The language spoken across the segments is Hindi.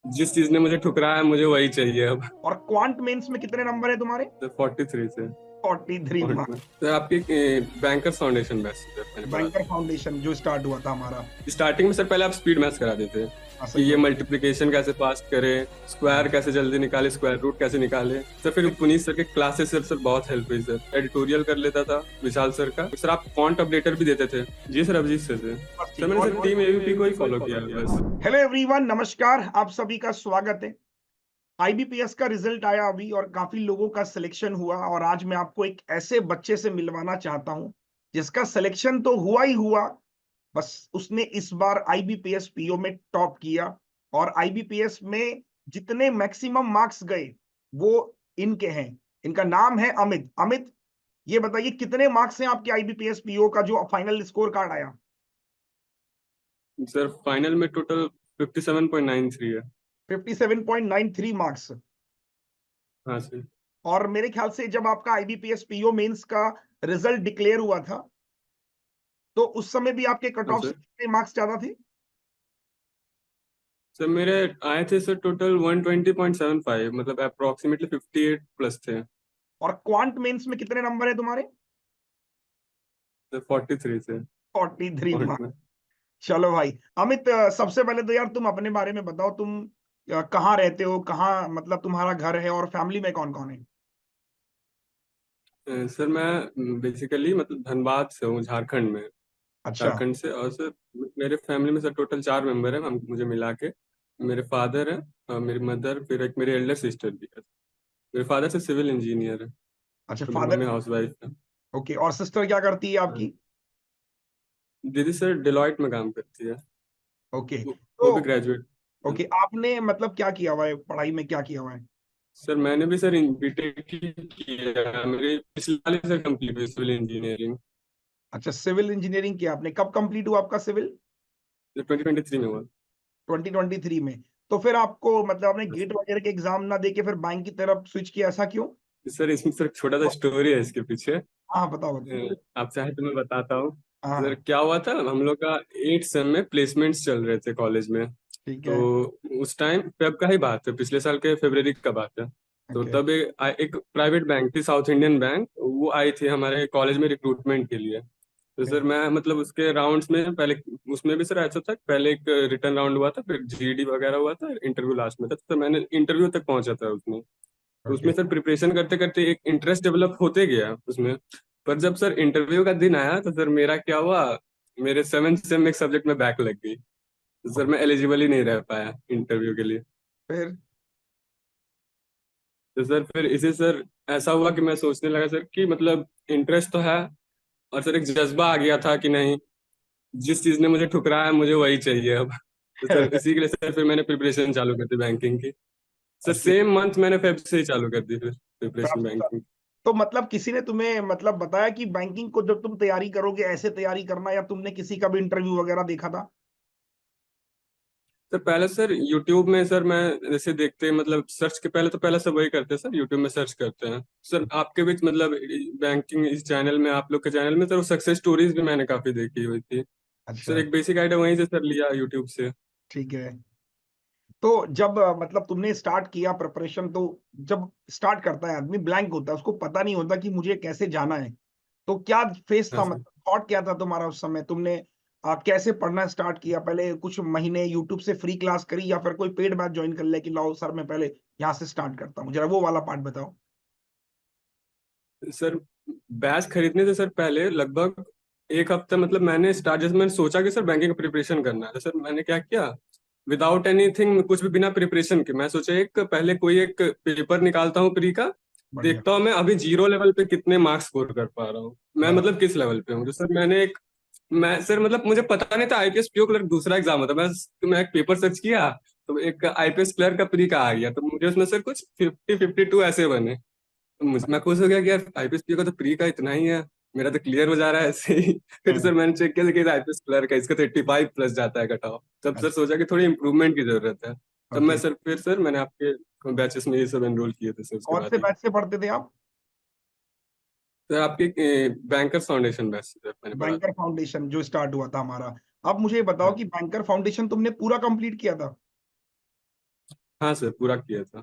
जिस चीज ने मुझे ठुकराया मुझे वही चाहिए अब। और क्वांट मेंस में कितने नंबर है तुम्हारे? तो 43 से 43 पॉइंट में मार्क्स। तो आपकी बैंकर्स फाउंडेशन बैच से सर मैंने पढ़ा बैंकर था। फाउंडेशन जो स्टार्ट हुआ था हमारा। स्टार्टिंग में सर पहले आप स्पीड मैथ्स करा देते हाँ, कि सही ये बात। मल्टीप्लिकेशन कैसे पास करे, स्क्वायर हाँ। कैसे जल्दी निकाले, स्क्वायर रूट कैसे निकाले। सर फिर पुनीत सर के क्लासेस सर बहुत हेल्प हुई सर। एडिटोरियल कर लेता था विशाल सर का। सर आप फॉन्ट अपडेटर भी देते थे। जी सर, अभिजीत सर थे बस सर। ठीक है। मैंने और सर टीम एबीपी को ही फॉलो किया बस। हेलो एवरीवन, नमस्कार, आप सभी का स्वागत है। आईबीपीएस का रिजल्ट आया अभी और काफी लोगों का सिलेक्शन हुआ, और आज मैं आपको एक ऐसे बच्चे से मिलवाना चाहता हूं जिसका सिलेक्शन तो हुआ ही हुआ, बस उसने इस बार आईबीपीएस पीओ में टॉप किया। और आईबीपीएस में जितने मैक्सिमम मार्क्स गए वो इनके हैं। इनका नाम है अमित। अमित, ये बताइए कितने मार्क्स हैं आपके आईबीपीएस पीओ का जो फाइनल स्कोर कार्ड आया? सर फाइनल में टोटल 57.93 है। 57.93 मार्क्स। हाँ सर। और मेरे ख्याल से जब आपका आईबीपीएस पीओ मेंस का रिजल्ट डिक्लेयर हुआ था तो उस समय भी आपके कट हाँ ऑफ से सर। कितने मार्क्स ज्यादा थे? सर मेरे आए थे सर टोटल 120.75, मतलब अप्रोक्सीमेटली 58 प्लस थे। और क्वांट मेंस में कितने नंबर है तुम्हारे? सर 43 से 43 पॉइंट में। मार्क्स। चलो भाई। अमित, सबसे पहले तो यार तुम अपने बारे में बताओ। तुम कहाँ रहते हो, कहाँ मतलब तुम्हारा घर है, और फैमिली में कौन कौन है? सर मैं बेसिकली मतलब धनबाद से हूँ, झारखंड में। अच्छा। झारखंड से। और सर मेरे फैमिली में सर टोटल 4 मेंबर हैं हम, मुझे मिला के। मेरे फादर है, मेरी मदर, फिर एक मेरी एल्डर सिस्टर भी है। मेरे फादर से सिविल इंजीनियर है। अच्छा, तो मेरी फादर। मम्मी हाउस वाइफ है। ओके, और सिस्टर क्या करती है आपकी? दीदी सर डिलॉयट में काम करती है। ओके। वो तो भी ग्रेजुएट। ओके, आपने मतलब क्या किया हुआ है, पढ़ाई में क्या किया हुआ है? सर मैंने भी सर बीटेक किया, मेरी पिछले साल ही सर कंप्लीट हुई सिविल इंजीनियरिंग। अच्छा, सिविल इंजीनियरिंग किया आपने। कब कंप्लीट हुआ आपका सिविल? 2023 में हुआ। 2023 में। तो फिर आपको मतलब आपने गेट वगैरह के एग्जाम ना दे के फिर बैंक की तरफ स्विच किया, ऐसा क्यों? सर इसमें सर छोटा सा स्टोरी है इसके पीछे। हाँ, बताओ बताओ। आप चाहे तो मैं बताता हूँ। सर हाँ। क्या हुआ था, हम लोग का 8 सेम में प्लेसमेंट्स चल रहे थे कॉलेज में। ठीक है। तो उस टाइम फेब का ही बात है, पिछले साल के फरवरी का बात है। तो ओके। तब एक प्राइवेट बैंक थी, साउथ इंडियन बैंक, वो आई थी हमारे कॉलेज में रिक्रूटमेंट के लिए। तो ओके। सर मैं मतलब उसके राउंड्स में पहले, उसमें भी सर ऐसा था, पहले एक रिटर्न राउंड हुआ था, फिर जीडी वगैरह हुआ था, इंटरव्यू लास्ट में था। तो मैंने इंटरव्यू तक पहुंचा था उसमें। तो ओके। उसमें सर प्रिपरेशन करते करते एक इंटरेस्ट डेवलप होते गया उसमें। पर जब सर इंटरव्यू का दिन आया तो सर मेरा क्या हुआ, मेरे 7th सेम में एक सब्जेक्ट में बैक लग गई। तो सर मैं एलिजिबल ही नहीं रह पाया इंटरव्यू के लिए। फिर? तो सर फिर इसी सर ऐसा हुआ कि मैं सोचने लगा सर कि मतलब इंटरेस्ट तो है, और सर एक जज्बा आ गया था कि नहीं, जिस चीज ने मुझे ठुकराया मुझे वही चाहिए अब। तो सर इसी के लिए सर फिर मैंने प्रिपरेशन चालू कर दी बैंकिंग की। Sir okay. सेम मंथ मैंने फेब से ही चालू कर दी फिर प्रिपरेशन तो बैंकिंग। तो मतलब किसी ने तुम्हें मतलब बताया कि बैंकिंग को जब तुम तैयारी करोगे ऐसे तैयारी करना, या तुमने किसी का भी इंटरव्यू वगैरह देखा था? सर पहले सर यूट्यूब में सर मैं जैसे देखते मतलब सर्च के पहले, तो पहले सब वही करते हैं सर, यूट्यूब में सर्च करते हैं। सर आपके भी मतलब बैंकिंग इस चैनल में, आप लोग के चैनल में सर सक्सेस स्टोरीज भी मैंने काफी देखी हुई थी। सर अच्छा। एक बेसिक आइडिया वहीं से सर लिया यूट्यूब से। ठीक है। तो जब मतलब तुमने स्टार्ट किया प्रिपरेशन, तो जब स्टार्ट करता है आदमी ब्लैंक होता है, उसको पता नहीं होता कि मुझे कैसे जाना है। तो क्या फेस हाँ था, सर। मतलब थॉट क्या था तुम्हारा उस समय? तुमने कैसे पढ़ना स्टार्ट किया? पहले कुछ महीने यूट्यूब से फ्री क्लास करी, या फिर कोई पेड बैच ज्वाइन कर लिया कि लाओ सर मैं पहले यहाँ से स्टार्ट करता हूँ? जरा वो वाला पार्ट बताओ। सर बैच खरीदने से सर पहले लगभग एक हफ्ता मतलब मैंने स्टार्ट, जैसे मैंने सोचा कि सर बैंकिंग का प्रिपरेशन करना है, तो सर मैंने क्या किया, विदाउट एनीथिंग, कुछ भी बिना प्रिपरेशन के मैं सोचा एक पहले कोई एक पेपर निकालता हूँ प्री का। बढ़िया। देखता हूँ मैं अभी जीरो लेवल पे कितने मार्क्स स्कोर कर पा रहा हूँ, मैं बराबर। मतलब किस लेवल पे हूँ। तो सर मैं सर मतलब मुझे पता नहीं था आईपीएस पीओ क्लर्क दूसरा एग्जाम होता। मैं एक पेपर सर्च किया, तो एक आईपीएस क्लर्क का प्री का आ गया, तो मुझे उसमें सर कुछ 52 ऐसे बने। तो मैं खुश हो गया कि यार आईपीएस पीओ का तो प्री का इतना ही है, मेरा तो क्लियर हो जा रहा है ऐसे ही। फिर हम्म। सर मैंने चेक किया, देखिए आईपीएस क्लर्क है, इसका तो 85 प्लस जाता है कट ऑफ। तब सर अच्छा। सोचा कि थोड़ी इंप्रूवमेंट की जरूरत है। तब मैं ओके। सर फिर सर मैंने आपके बैचेस में ये सब एनरोल किए थे सर, उसके कौन बाद से ही। बैच से पढ़ते थे आप? सर आपके बैंकर्स फाउंडेशन बैच से सर मैंने पढ़ा बैंकर था। फाउंडेशन जो स्टार्ट हुआ था हमारा। अब मुझे ये बताओ हाँ कि बैंकर फाउंडेशन तुमने पूरा कंप्लीट किया था? हाँ सर, पूरा किया था।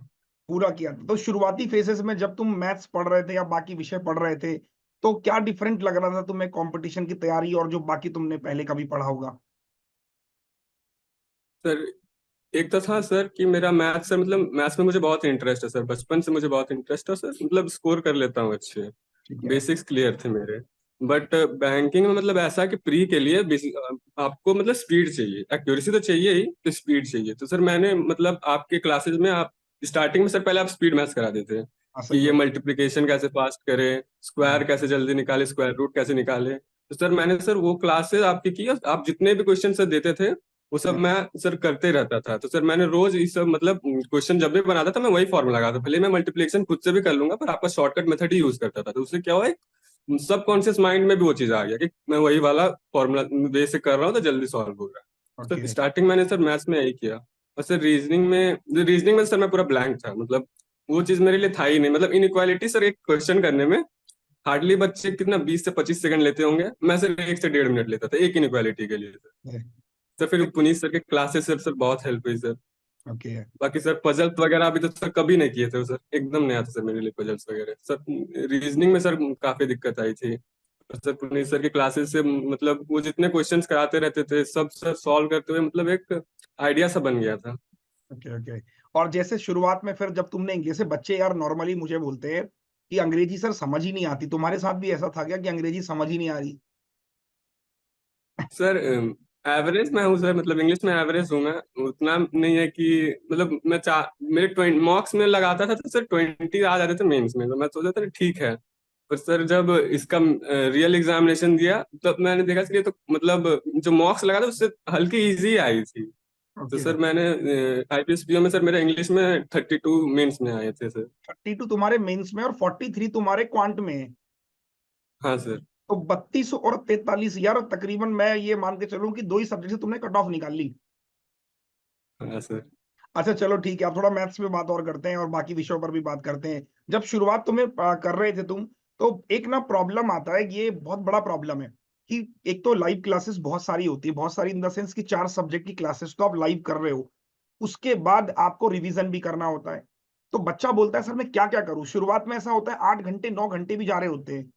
पूरा किया था। तो शुरुआती फेजेस में जब तुम मैथ्स पढ़ रहे थे या बाकी विषय पढ़ रहे थे, तो क्या डिफरेंट लग रहा था तुम्हें कंपटीशन की तैयारी और जो बाकी तुमने पहले कभी पढ़ा होगा? सर एक तो था सर कि मेरा मैथ्स सर, मतलब मैथ्स में मुझे बहुत इंटरेस्ट है सर, बचपन से मुझे बहुत इंटरेस्ट है सर, मतलब स्कोर कर लेता हूँ अच्छे, ठीक है। बेसिक्स क्लियर थे मेरे। बट बैंकिंग में मतलब ऐसा कि प्री के लिए आपको मतलब स्पीड चाहिए, एक्यूरेसी तो चाहिए ही, तो स्पीड चाहिए। तो सर मैंने मतलब आपके क्लासेस में आप स्टार्टिंग में सर पहले आप स्पीड मैथ्स करा देते हैं हाँ, कि सही ये बात। मल्टीप्लिकेशन कैसे फास्ट करें, स्क्वायर हाँ। कैसे जल्दी निकाले, स्क्वायर रूट कैसे निकाले। तो सर मैंने सर वो क्लासेस आपकी की, आप जितने भी क्वेश्चन सर देते थे वो सब मैं सर करते रहता था। तो सर मैंने रोज ये सब मतलब क्वेश्चन जब भी बनाता था मैं वही फॉर्मूला लगाता था, भले मैं मल्टीप्लिकेशन खुद से भी कर लूंगा पर आपका शॉर्टकट मेथड ही यूज करता था। तो उससे क्या हुआ, सब कॉन्शियस माइंड में भी वो चीज आ गया कि मैं वही वाला फॉर्मूला वे से कर रहा हूँ तो जल्दी सॉल्व हो रहा है। ओके। तो स्टार्टिंग मैंने सर मैथ्स में यही किया। और सर रीजनिंग में सर मैं पूरा ब्लैंक था, मतलब वो चीज मेरे लिए था ही नहीं। मतलब इनइक्वालिटी सर एक क्वेश्चन करने में हार्डली बच्चे कितना 20 से 25 सेकंड लेते होंगे, मैं सर 1 से 1.5 मिनट लेता था एक इनइक्वालिटी के लिए सर। तो फिर पुनीत सर के क्लासेस सर सर बहुत हेल्प हुई सर। ओके। बाकी सर पजल्स वगैरह अभी तो सर कभी नहीं किए थे सर, एकदम नया था सर मेरे लिए पजल्स वगैरह सर। रीजनिंग में सर काफी दिक्कत आई थी। और सर पुनीत सर के क्लासेस से मतलब वो जितने क्वेश्चंस कराते रहते थे सब सर सॉल्व करते हुए मतलब एक आइडिया सा बन गया था। ओके। ओके। और जैसे शुरुआत में फिर जब तुमने जैसे बच्चे यार नॉर्मली मुझे बोलते हैं कि अंग्रेजी सर समझ ही नहीं आती, तुम्हारे साथ भी ऐसा था क्या कि अंग्रेजी समझ ही नहीं आ रही? सर एवरेज मैं हूँ सर, मतलब इंग्लिश में एवरेज हूँ मैं, उतना नहीं है कि मतलब मैं मेरे 20 मार्क्स में लगाता था तो सर 20 आ जाते थे मेंस में, तो मैं सोचा था ठीक है। पर सर जब इसका रियल एग्जामिनेशन दिया तब मैंने देखा कि ये तो मतलब जो मार्क्स लगा था उससे हल्की इजी आई थी। तो ओके। सर मैंने आईपीएस पीओ में सर मेरा इंग्लिश में 32 मेंस में आए थे सर। 32 तुम्हारे मेंस में और 43 तुम्हारे क्वांट में है। हाँ सर। तो 32 और 43 यार, तकरीबन मैं ये मान के चलूं कि दो ही सब्जेक्ट से तुमने कट ऑफ निकाल ली। हाँ सर। अच्छा चलो ठीक है, अब थोड़ा मैथ्स पे बात और करते हैं और बाकी विषयों पर भी बात करते हैं। जब शुरुआत तुम्हें कर रहे थे तुम, तो एक ना प्रॉब्लम आता है, ये बहुत बड़ा प्रॉब्लम है कि एक तो लाइव क्लासेस बहुत सारी होती है, बहुत सारी इन द सेंस कि 4 सब्जेक्ट की क्लासेस तो आप लाइव कर रहे हो, उसके बाद आपको रिवीजन भी करना होता है। तो बच्चा बोलता है सर मैं क्या क्या करूं। शुरुआत में ऐसा होता है 8 घंटे 9 घंटे भी जा रहे होते हैं।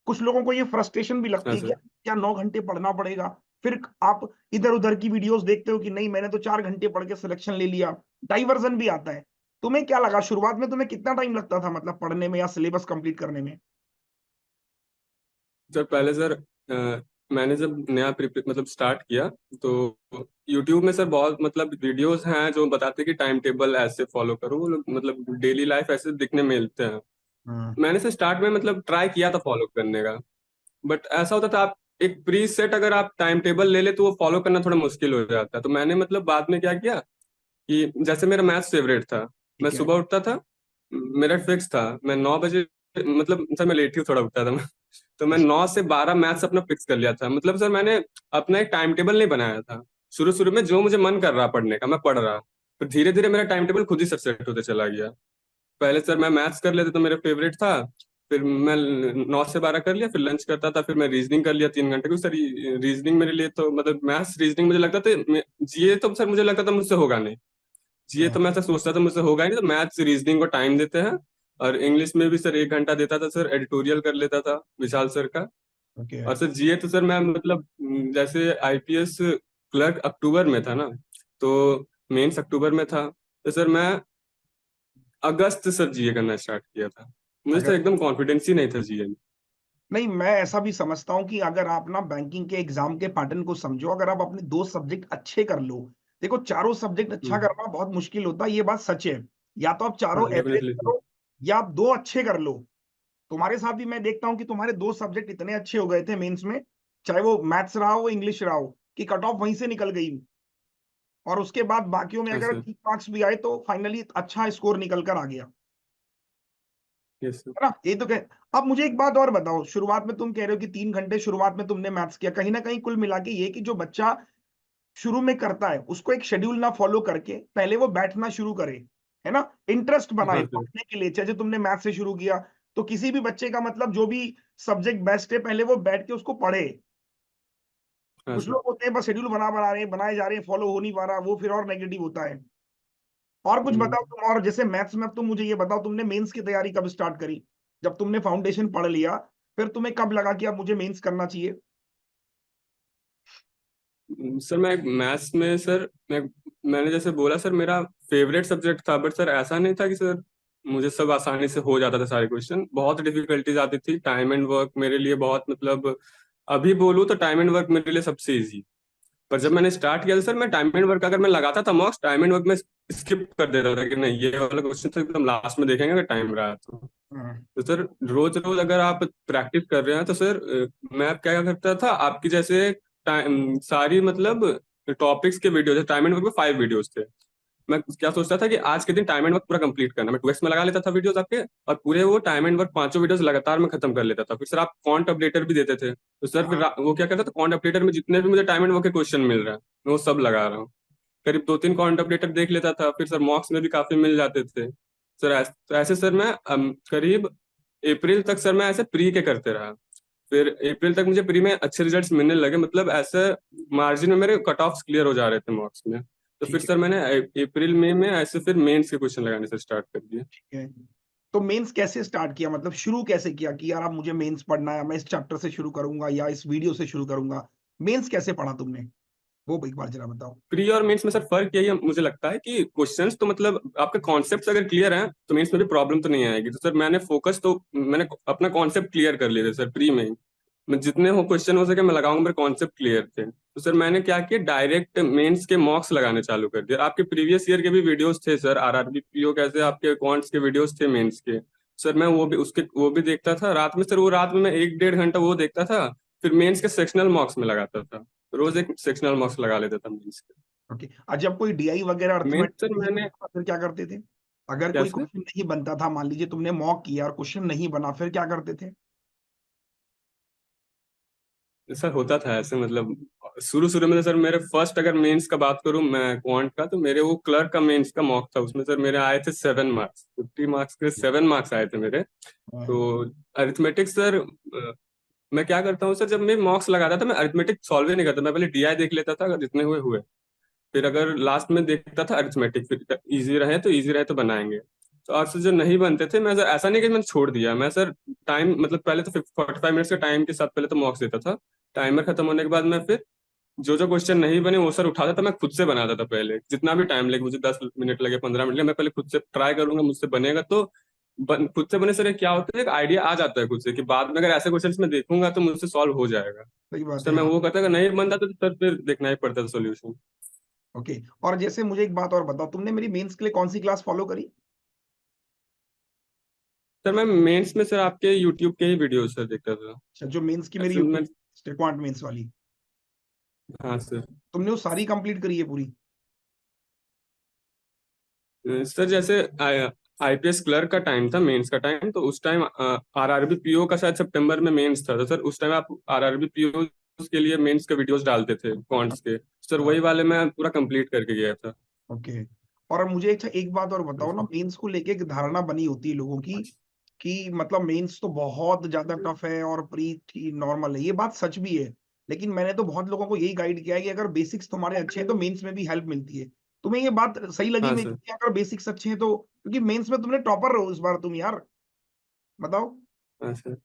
कुछ लोगों को ये फ्रस्ट्रेशन भी लगती हाँ है कि सर। क्या 9 घंटे पढ़ना पड़ेगा। फिर आप इधर उधर की वीडियोस देखते हो कि नहीं मैंने तो 4 घंटे पढ़ के सिलेक्शन ले लिया। डाइवर्जन भी आता है। तुम्हें क्या लगा शुरुआत में तुम्हें कितना टाइम लगता था मतलब पढ़ने में या सिलेबस कंप्लीट करने में? सर पहले सर मैंने जब नया प्रिपेयर मतलब स्टार्ट किया तो यूट्यूब में सर बहुत मतलब वीडियोस हैं जो बताते हैं कि टाइम टेबल ऐसे फॉलो करो, वो लोग मतलब डेली लाइफ ऐसे दिखने मिलते हैं। हम्म। मैंने से स्टार्ट में मतलब ट्राई किया था फॉलो करने का, बट ऐसा होता था आप एक प्री सेट अगर आप टाइम टेबल ले ले तो वो फॉलो करना थोड़ा मुश्किल हो जाता है। तो मैंने मतलब बाद में क्या किया कि जैसे मेरा मैथ्स फेवरेट था, मैं ठीक है। सुबह उठता था, मेरा फिक्स था मैं 9 बजे, मतलब सर मैं लेट ही थोड़ा उठता था मैं, तो मैं 9 से 12 मैथ्स अपना फिक्स कर लिया था। मतलब सर मैंने अपना एक टाइम टेबल नहीं बनाया था। शुरू शुरू में जो मुझे मन कर रहा पढ़ने का मैं पढ़ रहा, फिर धीरे धीरे मेरा टाइम टेबल खुद ही सर सेट होते चला गया। पहले सर मैं मैथ्स कर लेता तो मेरा फेवरेट था, फिर मैं 9 से 12 कर लिया, फिर लंच करता था, फिर मैं रीजनिंग कर लिया 3 घंटे। क्योंकि सर रीजनिंग मेरे लिए तो मतलब मैथ्स रीजनिंग मुझे लगता था, जीए तो सर मुझे लगता था मुझसे होगा नहीं, जीए तो मैं ऐसा सोचता था मुझसे होगा ही नहीं, तो मैथ्स रीजनिंग को टाइम देते हैं। और इंग्लिश में भी सर 1 घंटा देता था सर, एडिटोरियल कर लेता था विशाल सर का। ओके। और सर जीए तो सर मैं मतलब जैसे आईपीएस क्लर्क अक्टूबर में था ना, तो मेंस अक्टूबर में था, तो सर मैं अगस्त से सर जीए करना स्टार्ट किया था। मुझे अगर तो एकदम कॉन्फिडेंस ही नहीं था जीए में। नहीं, मैं ऐसा भी समझता हूँ कि अगर आप ना बैंकिंग के एग्जाम के पैटर्न को समझो, अगर आप अपने 2 सब्जेक्ट अच्छे कर लो। देखो चारों सब्जेक्ट अच्छा करना बहुत मुश्किल होता है, ये बात सच है। या तो आप हाँ चारों एवरेज डेफिनेटली सर। करो या आप दो अच्छे कर लो। तुम्हारे साथ भी मैं देखता हूँ कि तुम्हारे 2 सब्जेक्ट इतने अच्छे हो गए थे मेंस में, चाहे वो मैथ्स रहा हो इंग्लिश रहा हो, कि कट ऑफ वहीं से निकल गई। और उसके बाद बाकियों में हाँ अगर सर। ठीक मार्क्स भी आए तो फाइनली अच्छा स्कोर निकल कर आ गया। Yes sir. है ना, ये तो कह। अब मुझे एक बात और बताओ, शुरुआत में तुम कह रहे हो कि 3 घंटे शुरुआत में तुमने मैथ्स किया, कहीं ना कहीं कुल मिला के ये कि जो बच्चा शुरू में करता है उसको एक शेड्यूल ना फॉलो करके पहले वो बैठना शुरू करे, है ना, इंटरेस्ट बनाए हाँ सर। पढ़ने के लिए। जैसे तुमने मैथ से शुरू किया, तो किसी भी बच्चे का मतलब जो भी सब्जेक्ट बेस्ट है पहले वो बैठ के उसको पढ़े। हाँ कुछ सर। लोग होते हैं बस शेड्यूल बना बना रहे हैं, बनाए जा रहे हैं, फॉलो हो नहीं पा रहा, वो फिर और नेगेटिव होता है। और कुछ हम्म, बताओ तुम, और जैसे मैथ्स में अब तुम मुझे ये बताओ, तुमने मेंस की तैयारी कब स्टार्ट करी? जब तुमने फाउंडेशन पढ़ लिया, फिर तुम्हें कब लगा कि अब मुझे मेंस करना चाहिए? सर मैं मैथ्स में सर मैंने जैसे बोला सर, मेरा फेवरेट सब्जेक्ट था, बट सर ऐसा नहीं था कि सर मुझे सब आसानी से हो जाता था। सारे क्वेश्चन बहुत डिफिकल्टीज आती थी। टाइम एंड वर्क मेरे लिए बहुत मतलब, अभी बोलूँ तो टाइम एंड वर्क मेरे लिए सबसे इजी। पर जब मैंने स्टार्ट किया था सर, मैं टाइम एंड वर्क अगर मैं लगाता था मॉक्स, टाइम एंड वर्क में स्किप कर देता था कि नहीं ये वाला क्वेश्चन तो एकदम लास्ट में देखेंगे अगर टाइम रहा हम्म, तो सर रोज रोज अगर आप प्रैक्टिस कर रहे हैं तो सर मैं क्या करता था आपकी जैसे टाइम सारी मतलब टॉपिक्स के वीडियो, जैसे टाइम एंड वर्क में 5 वीडियोस थे। मैं क्या सोचता था कि आज के दिन टाइम एंड वर्क पूरा कंप्लीट करना, मैं 2x में लगा लेता था वीडियोस आपके, और पूरे वो टाइम एंड वर्क पांचों वीडियोस लगातार मैं खत्म कर लेता था। फिर सर आप क्वांट अपडेटर भी देते थे, तो सर फिर हाँ, वो क्या करता था, क्वांट अपडेटर में जितने भी मुझे टाइम एंड वर्क के क्वेश्चन मिल रहा है मैं वो सब लगा रहा हूँ। करीब 2-3 कंटेम्पलेटर देख लेता था, फिर सर मॉक्स में भी काफी मिल जाते थे सर। तो ऐसे सर मैं करीब अप्रैल तक सर मैं ऐसे प्री के करते रहा। फिर अप्रैल तक मुझे प्री में अच्छे रिजल्ट्स मिलने लगे, मतलब ऐसे मार्जिन में मेरे कट ऑफ्स क्लियर हो जा रहे थे मॉक्स में। तो फिर ठीक है, सर मैंने अप्रैल मई में ऐसे फिर मेंस के क्वेश्चन लगाने से स्टार्ट कर दिए। ठीक है। तो मेंस कैसे स्टार्ट किया, मतलब शुरू कैसे किया कि यार अब मुझे मेंस पढ़ना है, मैं इस चैप्टर से शुरू करूंगा या इस वीडियो से शुरू करूंगा? मेंस कैसे पढ़ा तुमने, वो एक बार जरा बताओ। प्री और मेंस में सर फर्क यही है मुझे लगता है कि क्वेश्चंस तो मतलब आपके कॉन्सेप्ट्स अगर क्लियर हैं तो मेंस में भी प्रॉब्लम तो नहीं आएगी। तो सर मैंने फोकस तो मैंने अपना कॉन्सेप्ट क्लियर कर लिए थे सर प्री में ही। मैं जितने हो क्वेश्चन हो सके मैं लगाऊंगा, मेरे कॉन्सेप्ट क्लियर थे। तो सर मैंने क्या किया, डायरेक्ट मेंस के मॉक्स लगाने चालू कर दिया। आपके प्रीवियस ईयर के भी वीडियोस थे सर, आरआरबी पीओ कैसे आपके क्वांट्स के वीडियोस थे मेंस के। सर मैं वो भी देखता था रात में सर, वो रात में मैं 1-1.5 घंटा वो देखता था। फिर मेंस के सेक्शनल मॉक्स में लगाता था, रोज एक सेक्शनल मॉक्स लगा लेता था मेंस के। ओके, और जब कोई डीआई वगैरह मेंस अर्थमेटिक सर नहीं मैंने बनता फिर क्या करते थे? अगर कोई कैसे, क्वेश्चन नहीं बनता था, मान लीजिए तुमने मॉक किया और क्वेश्चन नहीं बना, फिर क्या करते थे? सर होता था ऐसे मतलब शुरू शुरू में तो सर मेरे फर्स्ट अगर मेंस का बात करूं मैं क्वांट का, तो मेरे वो क्लर्क का मेंस का मॉक था, उसमें सर मेरे आए थे 7 मार्क्स, 50 मार्क्स के 7 मार्क्स आए थे मेरे। हाँ, तो अरिथमेटिक सर मैं क्या करता हूँ सर, जब मैं मॉक्स लगाता था मैं अरिथमेटिक सॉल्व ही नहीं करता, मैं पहले डीआई देख लेता था, अगर जितने हुए हुए। फिर अगर लास्ट में देखता था अरिथमेटिक, फिर इजी रहे तो इजी रहे तो बनाएंगे। तो और सर जो नहीं बनते थे मैं सर ऐसा नहीं कि मैंने छोड़ दिया, मैं सर टाइम मतलब पहले तो 45 मिनट्स के टाइम के साथ पहले तो मॉक्स देता था। टाइमर खत्म होने के बाद मैं फिर जो जो क्वेश्चन नहीं बने वो सर उठाता था, मैं खुद से बनाता था पहले, जितना भी टाइम लगे मुझे, 10 मिनट लगे 15 मिनट लगे, मैं पहले खुद से ट्राई करूंगा, मुझसे बनेगा तो खुद से बने सर एक क्या होता है, एक आइडिया आ जाता है खुद से कि बाद में अगर ऐसे क्वेश्चन में देखूंगा तो मुझसे सॉल्व हो जाएगा। सही बात सर है, मैं हाँ। वो करता, अगर नहीं बनता तो सर फिर देखना ही पड़ता था सोल्यूशन। ओके, और जैसे मुझे एक बात और बताओ, तुमने मेरी मेंस के लिए कौन सी क्लास फॉलो करी? सर मैं मेंस में सर आपके यूट्यूब के ही वीडियो सर देखता था। अच्छा, जो मेंस की मेरी असल में यूट्यूब क्वांट मेंस वाली, हाँ सर। तुमने वो सारी कंप्लीट करी है पूरी? सर जैसे आईपीएस क्लर्क का टाइम था, मेंस का टाइम, तो उस टाइम आरआरबी पीओ का शायद सितंबर में मेंस था, तो सर उस टाइम आप आरआरबी पीओ के लिए मेंस के वीडियोस डालते थे कॉन्ट्स के, सर हाँ, वही वाले मैं पूरा कंप्लीट करके गया था। ओके। और मुझे अच्छा एक बात और बताओ ना, मेंस को लेके एक धारणा बनी होती है लोगों की कि मतलब मेंस तो बहुत ज्यादा टफ है और प्री ठीक नॉर्मल है। ये बात सच भी है, लेकिन मैंने तो बहुत लोगों को यही गाइड किया है कि अगर बेसिक्स तुम्हारे अच्छे हैं तो मेंस में भी हेल्प मिलती है। तुम्हें ये बात सही लगी हाँ मेरी सर। कि अगर बेसिक्स अच्छे हैं तो, क्योंकि मेंस में तुमने टॉपर रहो इस बार तुम यार, बताओ। हाँ sir.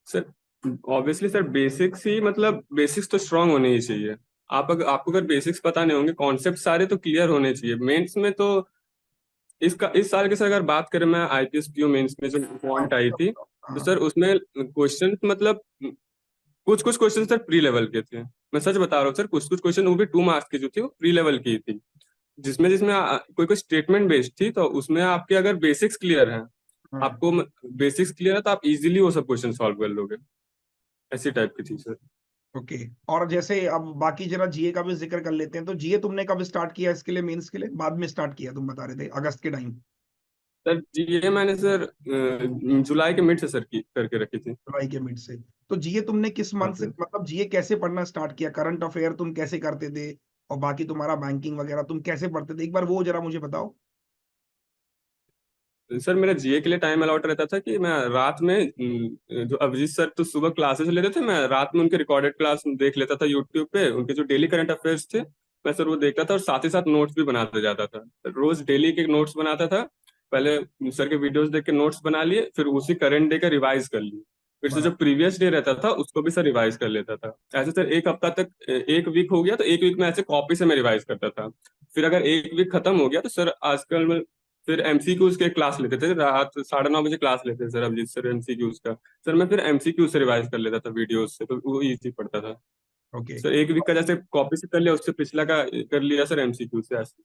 Sir obviously sir basics ही मतलब बेसिक्स तो स्ट्रांग होने ही चाहिए। आप अगर आपको अगर बेसिक्स पता नहीं होंगे, कॉन्सेप्ट सारे तो क्लियर होने चाहिए मेंस में तो। इसका इस साल के सर अगर बात करें, मैं आईपीएस पीओ मेंस में जो हाँ, पॉइंट आई थी, तो हाँ, सर उसमें क्वेश्चन मतलब कुछ कुछ क्वेश्चन सर प्री लेवल के थे। मैं सच बता रहा हूँ सर, कुछ कुछ क्वेश्चन वो भी 2 मार्क्स की जो थी वो प्री लेवल की थी, जिसमें जिसमें कोई कोई स्टेटमेंट बेस्ड थी, तो उसमें आपके अगर बेसिक्स क्लियर हैं, हाँ, आपको बेसिक्स क्लियर है तो आप इजीली वो सब क्वेश्चन सॉल्व कर लोगे। ऐसी टाइप की थी सर। ओके। और जैसे अब बाकी जरा जीए का भी जिक्र कर लेते हैं, तो जीए तुमने कब स्टार्ट किया इसके लिए, मेंस के लिए? बाद में स्टार्ट किया तुम बता रहे थे, अगस्त के टाइम? सर ये मैंने सर जुलाई के मिड से सर की करके रखी थी। जुलाई के मिड से? तो जीए तुमने किस हाँ मंथ से, सर। मतलब जीए कैसे पढ़ना स्टार्ट किया? करंट अफेयर तुम कैसे करते थे, और बाकी तुम्हारा बैंकिंग वगैरह तुम कैसे पढ़ते थे, एक बार वो जरा मुझे बताओ। सर मेरा जीए के लिए टाइम अलॉट रहता था कि मैं रात में जो अभिजीत सर तो सुबह क्लासेस लेते थे, मैं रात में उनके रिकॉर्डेड क्लास देख लेता था यूट्यूब पे, उनके जो डेली करंट अफेयर्स थे मैं सर वो देखता था और साथ ही साथ नोट्स भी बनाते जाता था। रोज डेली के नोट्स बनाता था। पहले सर के वीडियोस देख के नोट्स बना लिए, फिर उसी करंट डे का रिवाइज कर लिए। फिर से जो बराबर। प्रीवियस डे रहता था उसको भी सर रिवाइज कर लेता था। ऐसे सर एक हफ्ता तक, एक वीक हो गया तो एक वीक में ऐसे कॉपी से मैं रिवाइज करता था। फिर अगर एक वीक खत्म हो गया तो सर आजकल में फिर एमसीक्यूज के क्लास लेते थे, रात 9:30 बजे क्लास लेते थे सर अभिजीत सर एमसीक्यूज का। सर मैं फिर एमसीक्यू से रिवाइज कर लेता था वीडियोस से, तो वो इजी पड़ता था। ओके। सर एक वीक का जैसे कॉपी से कर लिया, उससे पिछला का कर लिया सर एमसीक्यू से ऐसे।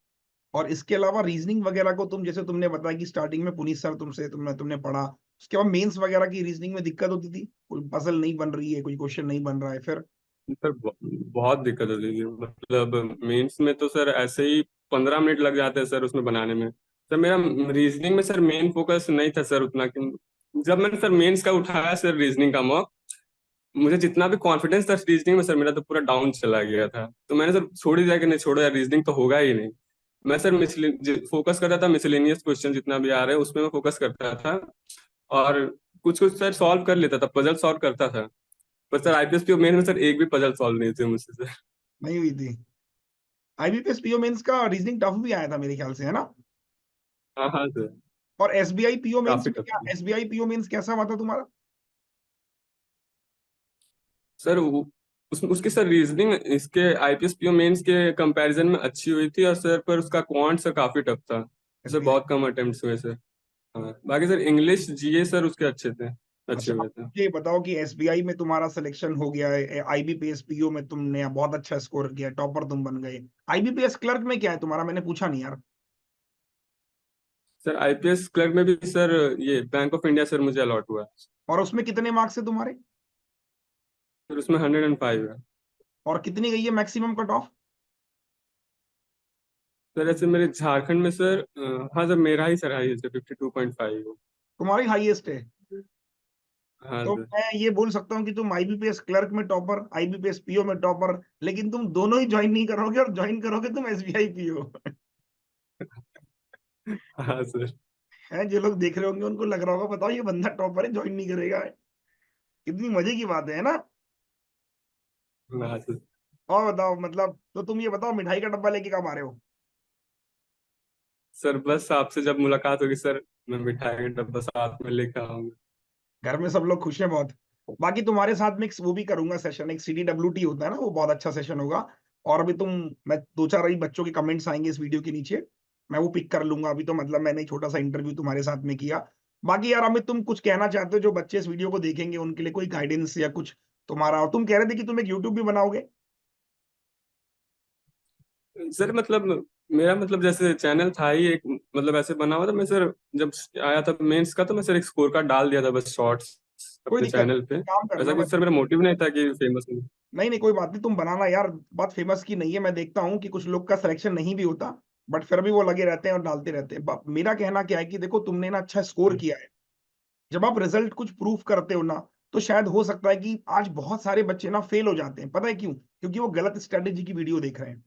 और इसके अलावा रीजनिंग वगैरह को तुम, जैसे तुमने बताया कि स्टार्टिंग में पुनीत सर तुमने पढ़ा, उसके बाद मेंस वगैरह की रीजनिंग में दिक्कत होती थी, कोई पजल नहीं बन रही है, कोई क्वेश्चन नहीं बन रहा है, फिर? सर बहुत दिक्कत होती थी, मतलब मेंस में तो सर ऐसे ही 15 मिनट लग जाते हैं सर उसमें बनाने में। सर मेरा रीजनिंग में सर मेन फोकस नहीं था सर उतना कि जब मैंने सर मेंस का उठाया सर रीजनिंग का मॉक, मुझे जितना भी कॉन्फिडेंस था रीजनिंग में सर मेरा तो पूरा डाउन चला गया था। तो मैंने सर छोड़ ही दिया कि नहीं छोड़ो यार, रीजनिंग तो होगा ही नहीं। मैं सर फोकस करता था मिसलेनियस क्वेश्चन जितना भी आ रहे हैं उसमें मैं फोकस करता था। और कुछ कुछ सर सॉल्व कर लेता था, पजल सॉल्व करता था। पर सर आईपीएस पीओ मेन में सर एक भी पजल सॉल्व नहीं थे मुझसे सर। नहीं हुई थी। आईबीपीएस पीओ मेंस का रीजनिंग टफ भी आया था मेरे ख्याल से, है ना? हाँ हाँ सर, और एसबीआई पीओ मेंस काफी में टफ क्या, थी एसबीआई पीओ मेंस कैसा हुआ था तुम्हारा? सर। उसकी सर रीजनिंग इसके आईपीएस पीओ मेंस के कंपैरिजन में अच्छी हुई थी, और सर पर उसका क्वांट सर काफी टफ था। Sir SBI. बहुत कम अटेम्प्ट्स हुए सर। हाँ बाकी सर इंग्लिश जीए सर उसके अच्छे थे, अच्छे अच्छा, हुए अब थे। ये बताओ कि एसबीआई में तुम्हारा सिलेक्शन हो गया है, आईबीपीएस पीओ में तुमने बहुत अच्छा स्कोर किया, टॉपर तुम बन गए। आईबीपीएस क्लर्क में क्या है तुम्हारा, मैंने पूछा नहीं यार। सर आईपीएस क्लर्क में भी सर ये बैंक ऑफ इंडिया सर मुझे अलॉट हुआ है। और उसमें कितने मार्क्स है तुम्हारे? सर उसमें 105 है। और कितनी गई है मैक्सिमम कट ऑफ? सर ऐसे मेरे झारखंड में सर, हाँ सर मेरा ही सर हाई है सर, 52.5। तुम्हारी हाईएस्ट है? हाँ तो सर। मैं ये बोल सकता हूँ कि तुम आईबीपीएस क्लर्क में टॉपर, आईबीपीएस पीओ में टॉपर, लेकिन तुम दोनों ही ज्वाइन नहीं करोगे, और ज्वाइन करोगे तुम एसबीआई पीओ। हाँ सर। है, जो लोग देख रहे होंगे उनको लग रहा होगा बताओ ये बंदा टॉपर है, ज्वाइन नहीं करेगा। कितनी मजे की बात है ना? हाँ सर। और बताओ, मतलब तो तुम ये बताओ मिठाई का डब्बा लेके कब आ रहे हो? सर बस आपसे जब मुलाकात होगी सर, मैं मिठाई का डब्बा साथ में लेकर आऊंगा। घर में सब लोग खुश हैं बहुत। बाकी तुम्हारे साथ में वो भी करूंगा सेशन, एक सीडीडब्ल्यूटी होता है ना, वो बहुत अच्छा सेशन होगा। और अभी मैं दो चार अभी बच्चों के कमेंट्स आएंगे इस वीडियो के नीचे, मैं वो पिक कर लूंगा। अभी तो मतलब मैंने एक छोटा सा इंटरव्यू तुम्हारे साथ में किया। बाकी यार अमित, तुम कुछ कहना चाहते हो जो बच्चे इस वीडियो को देखेंगे उनके लिए, कोई गाइडेंस या कुछ तुम्हारा? और तुम कह रहे थे कि तुम एक यूट्यूब भी बनाओगे। सर मतलब मेरा मतलब जैसे चैनल था ही एक, मतलब ऐसे बना हुआ था मैं सर। जब आया था मेंस का तो मैं सर एक स्कोर कार्ड डाल दिया था बस शॉर्ट्स कोई अपने दिक्कत चैनल पे। नहीं, काम ऐसा करना मैं। कुछ सर मेरा मोटिव नहीं था कि फेमस नहीं। नहीं नहीं, कोई बात नहीं, तुम बनाना यार। बात फेमस की नहीं है, मैं देखता हूँ कि कुछ लोग का सिलेक्शन नहीं भी होता, बट फिर भी वो लगे रहते हैं और डालते रहते हैं। मेरा कहना क्या है कि देखो, तुमने ना अच्छा स्कोर किया है। जब आप रिजल्ट कुछ प्रूफ करते हो ना, तो शायद हो सकता है कि आज बहुत सारे बच्चे ना फेल हो जाते हैं। पता है क्यों? क्योंकि वो गलत स्ट्रेटेजी की वीडियो देख रहे हैं।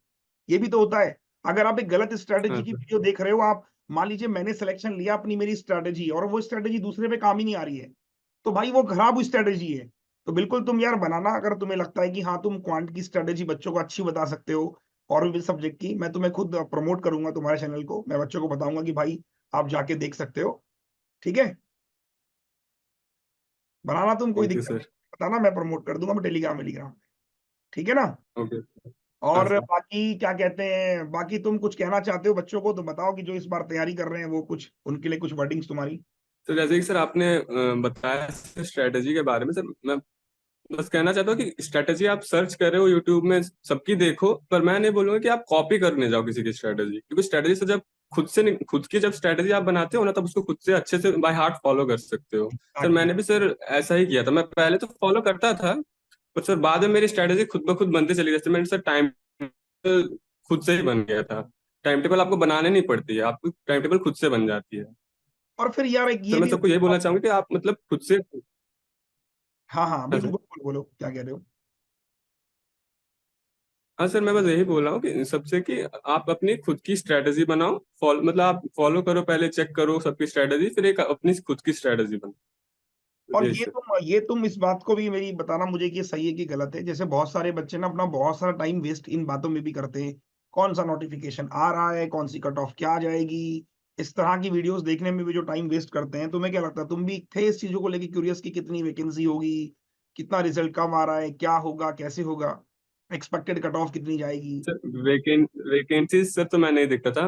ये भी तो होता है। अगर आप एक गलत स्ट्रेटेजी हाँ की सर। वीडियो देख रहे हो, आप मान लीजिए मैंने सिलेक्शन लिया अपनी, मेरी स्ट्रेटेजी, और वो स्ट्रेटेजी दूसरे पे काम ही नहीं आ रही है, तो भाई वो खराब स्ट्रेटेजी है। तो बिल्कुल तुम यार बनाना, अगर तुम्हें लगता है कि हाँ तुम क्वांट की स्ट्रेटेजी बच्चों को अच्छी बता सकते हो, और भी सब्जेक्ट की, मैं तुम्हें खुद प्रमोट करूंगा तुम्हारे चैनल को, मैं बच्चों को बताऊंगा कि भाई आप जाके देख सकते हो। ठीक है, बनाना तुम, कोई थैंक यू दिक्कत नहीं, सर। बताना, मैं प्रमोट कर दूंगा, मैं टेलीग्राम टेलीग्राम। ठीक है ना? ओके। हाँ और सर। बाकी क्या कहते हैं, बाकी तुम कुछ कहना चाहते हो बच्चों को तो बताओ, कि जो इस बार तैयारी कर रहे हैं वो कुछ उनके लिए कुछ वर्डिंग्स तुम्हारी। तो जैसे कि सर आपने बताया स्ट्रेटेजी के बारे में सर, मैं बस कहना चाहता हूँ कि स्ट्रेटेजी आप सर्च कर रहे हो यूट्यूब में सबकी देखो, पर मैं नहीं बोलूंगा कि आप कॉपी करने जाओ किसी की स्ट्रेटेजी, क्योंकि स्ट्रेटेजी से जब खुद की जब स्ट्रेटेजी आप बनाते हो ना, तब उसको खुद से अच्छे से बाय हार्ट फॉलो कर सकते हो। Sir exactly. मैंने भी सर ऐसा ही किया था, मैं पहले तो फॉलो करता था, पर सर बाद में मेरी स्ट्रेटेजी खुद ब खुद बनती चली। जैसे मैंने सर टाइम खुद से ही बन गया था। टाइम टेबल आपको बनाने नहीं पड़ती है, आपको टाइम टेबल खुद से बन जाती है। और फिर यार एक सर ये मैं भी सबको यही होता बोलना है। चाहूंगा कि आप मतलब खुद से। हाँ हाँ, हाँ बिल्कुल, सर। बोलो बोलो, क्या कह रहे हो? हाँ सर मैं बस यही बोल रहा हूँ कि सबसे कि आप अपनी खुद की स्ट्रेटेजी बनाओ, फॉलो मतलब आप फॉलो करो, पहले चेक करो सबकी स्ट्रेटेजी, फिर एक अपनी खुद की स्ट्रेटेजी बनाओ। और यही सर। ये तुम इस बात को भी मेरी बताना मुझे कि ये सही है कि गलत है। जैसे बहुत सारे बच्चे ना अपना बहुत सारा टाइम वेस्ट इन बातों में भी करते हैं कौन सा नोटिफिकेशन आ रहा है, कौन सी कट ऑफ क्या आ जाएगी, इस तरह की वीडियोस देखने में भी जो टाइम वेस्ट करते हैं। तुम्हें क्या लगता है, तुम भी थे इस चीजों को लेके क्यूरियस कि कितनी वैकेंसी होगी, कितना रिजल्ट कब आ रहा है, क्या होगा, कैसे होगा, एक्सपेक्टेड कट ऑफ कितनी जाएगी? सर वैकेंसीज सर तो मैं नहीं देखता था।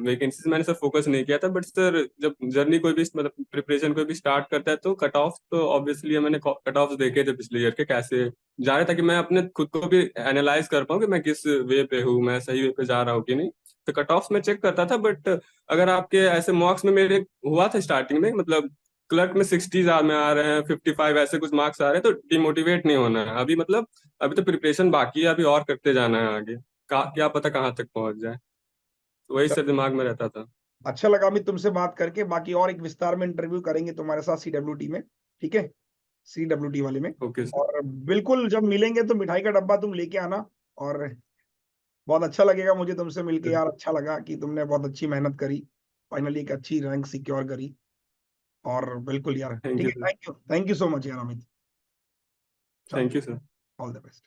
वैकेंसीज मैंने सर फोकस नहीं किया था, बट सर जब जर्नी कोई भी मतलब प्रिपरेशन कोई भी स्टार्ट करता है तो कट ऑफ तो ऑब्वियसली मैंने कट ऑफ देखे थे पिछले ईयर के कैसे जा रहे, ताकि मैं अपने खुद को भी एनालाइज कर पाऊँ कि मैं किस वे पे हूँ, मैं सही वे पे जा रहा हूँ कि नहीं। तो कट ऑफ में चेक करता था, बट अगर आपके ऐसे मॉक्स में मेरे हुआ था स्टार्टिंग में, मतलब क्लर्क में 60 में आ रहे हैं, 55 ऐसे कुछ मार्क्स आ रहे हैं, तो डिमोटिवेट नहीं होना है अभी। मतलब अभी तो प्रिपरेशन बाकी है, अभी और करते जाना है आगे। क्या पता कहाँ तक पहुंच जाए, तो वही चल, सब दिमाग में रहता था। अच्छा लगा अमित तुमसे बात करके। बाकी और एक विस्तार में इंटरव्यू करेंगे तुम्हारे साथ CWT में, ठीक है, CWT वाले में। Okay sir. और बिल्कुल जब मिलेंगे तो मिठाई का डब्बा तुम लेके आना। और बहुत अच्छा लगेगा मुझे तुमसे मिलके यार, अच्छा लगा कि तुमने बहुत अच्छी मेहनत करी, फाइनली एक अच्छी रैंक सिक्योर करी। और बिल्कुल यार थैंक ठीक यू है, sir. Thank you so much यार अमित। चलो, thank you sir. All the best.